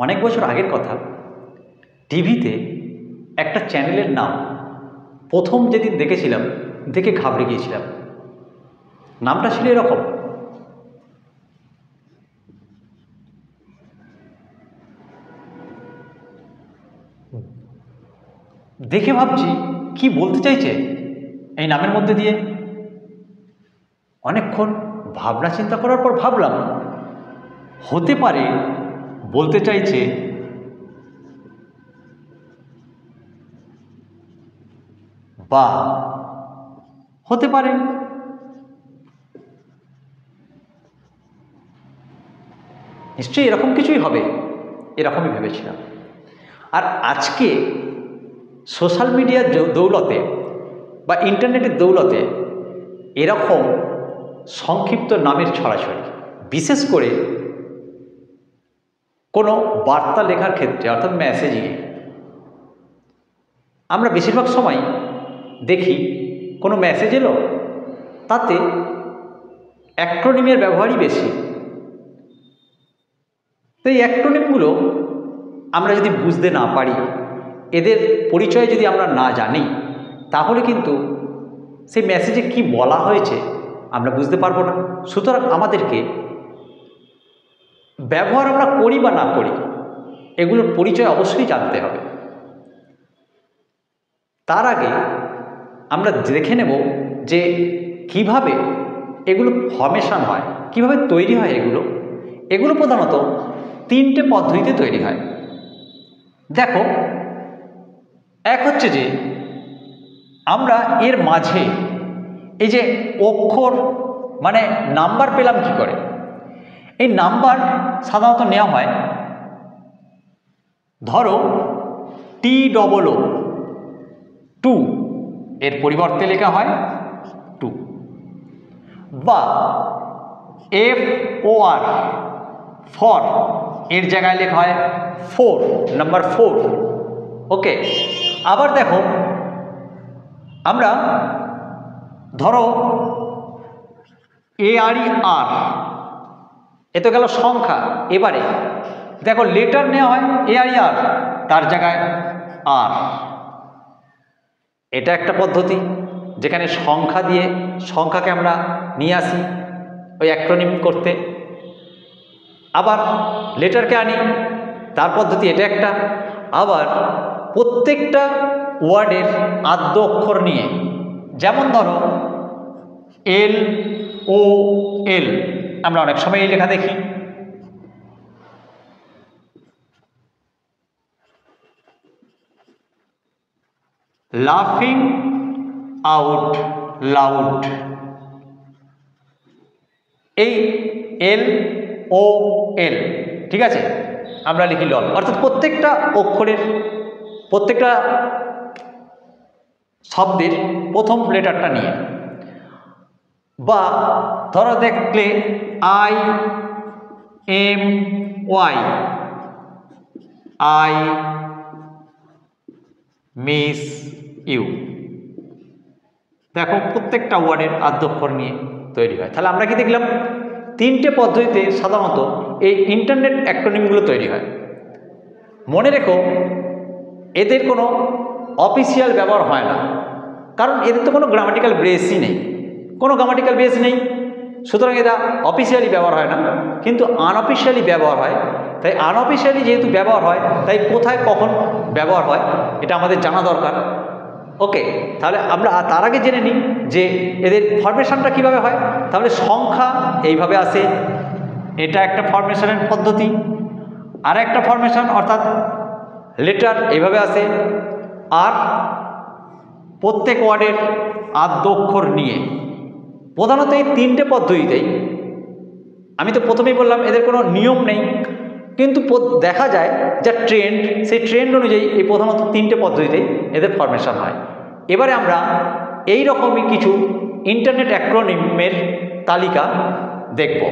অনেক বছর আগের কথা, টিভিতে একটা চ্যানেলের নাম প্রথম যেদিন দেখেছিলাম, দেখে ঘাবড়ে গিয়েছিলাম। নামটা ছিল এরকম, দেখে ভাবছি কি বলতে চাইছে এই নামের মধ্যে দিয়ে। অনেকক্ষণ ভাবনা চিন্তা করার পর ভাবলাম, হতে পারে বলতে চাইছে বা হতে পারে নিশ্চয়ই এরকম কিছুই হবে, এরকমই ভেবেছিলাম। আর আজকে সোশ্যাল মিডিয়ার দৌলতে বা ইন্টারনেটের দৌলতে এরকম সংক্ষিপ্ত নামের ছড়াছড়ি, বিশেষ করে কোনো বার্তা লেখার ক্ষেত্রে অর্থাৎ মেসেজিংয়ে আমরা বেশিরভাগ সময় দেখি কোনো মেসেজ এলো, তাতে অ্যাক্রোনিমের ব্যবহারই বেশি। তো এই অ্যাক্রোনিমগুলো আমরা যদি বুঝতে না পারি, এদের পরিচয় যদি আমরা না জানি, তাহলে কিন্তু সেই মেসেজে কি বলা হয়েছে আমরা বুঝতে পারবো না। সুতরাং আমাদেরকে ব্যবহার আমরা করি বা না করি, এগুলোর পরিচয় অবশ্যই জানতে হবে। তার আগে আমরা দেখে নেব যে কিভাবে এগুলো ফর্মেশন হয়, কিভাবে তৈরি হয়। এগুলো প্রধানত তিনটে পদ্ধতিতে তৈরি হয়। দেখো, এক হচ্ছে যে আমরা এর মাঝে এই যে অক্ষর মানে নাম্বার পেলাম কি করে। এই নাম্বার সাধারণত নেওয়া হয়, ধরো TOO 2 এর পরিবর্তে লেখা হয় 2, বা FOR ফর এর জায়গায় লেখা হয় 4, নাম্বার 4। ওকে, আবার দেখো আমরা ধরো ARER, এ তো গেল সংখ্যা। এবারে দেখো লেটার নেওয়া হয় ARER, তার জায়গায় আর। এটা একটা পদ্ধতি, যেখানে সংখ্যা দিয়ে সংখ্যাকে আমরা নিয়ে আসি ওই অ্যাক্রোনিম করতে। আবার লেটারকে আনি, তার পদ্ধতি এটা একটা। আবার প্রত্যেকটা ওয়ার্ডের আদ্য অক্ষর নিয়ে, যেমন ধরো LOL, আমরা অনেক সময় এই লেখা দেখি। লাফিং আউট লাউড, এই LOL, ঠিক আছে, আমরা লিখি লল। অর্থাৎ প্রত্যেকটা অক্ষরের, প্রত্যেকটা শব্দের প্রথম লেটারটা নিয়ে। বা ধরো দেখলে IMY, আই মিস ইউ। দেখো প্রত্যেকটা ওয়ার্ডের আদ্যক্ষর নিয়ে তৈরি হয়। তাহলে আমরা কি দেখলাম, তিনটে পদ্ধতিতে সাধারণত এই ইন্টারনেট অ্যাক্রোনিমগুলো তৈরি হয়। মনে রেখো, এদের কোনো অফিসিয়াল ব্যবহার হয় না, কারণ এদের তো কোনো গ্রামাটিক্যাল বেসই নেই, সুতরাং এরা অফিসিয়ালি ব্যবহার হয় না, কিন্তু আনঅফিসিয়ালি ব্যবহার হয়। তাই আনঅফিসিয়ালি যেহেতু ব্যবহার হয়, তাই কোথায় কখন ব্যবহার হয় এটা আমাদের জানা দরকার। ওকে, তাহলে আমরা তার আগে জেনে নিই যে এদের ফরমেশনটা কিভাবে হয়। তাহলে সংখ্যা এইভাবে আসে, এটা একটা ফরমেশনের পদ্ধতি। আর একটা ফরমেশন অর্থাৎ লেটার এইভাবে আসে। আর প্রত্যেক ওয়ার্ডের আদ্য অক্ষর নিয়ে, প্রধানত এই তিনটে পদ্ধতিতেই। আমি তো প্রথমেই বললাম এদের কোনো নিয়ম নেই, কিন্তু দেখা যায় যা ট্রেন্ড, সেই ট্রেন্ড অনুযায়ী এই প্রধানত তিনটে পদ্ধতিতেই এদের ফরমেশন হয়। এবারে আমরা এই রকমই কিছু ইন্টারনেট অ্যাক্রোনিমের তালিকা দেখব।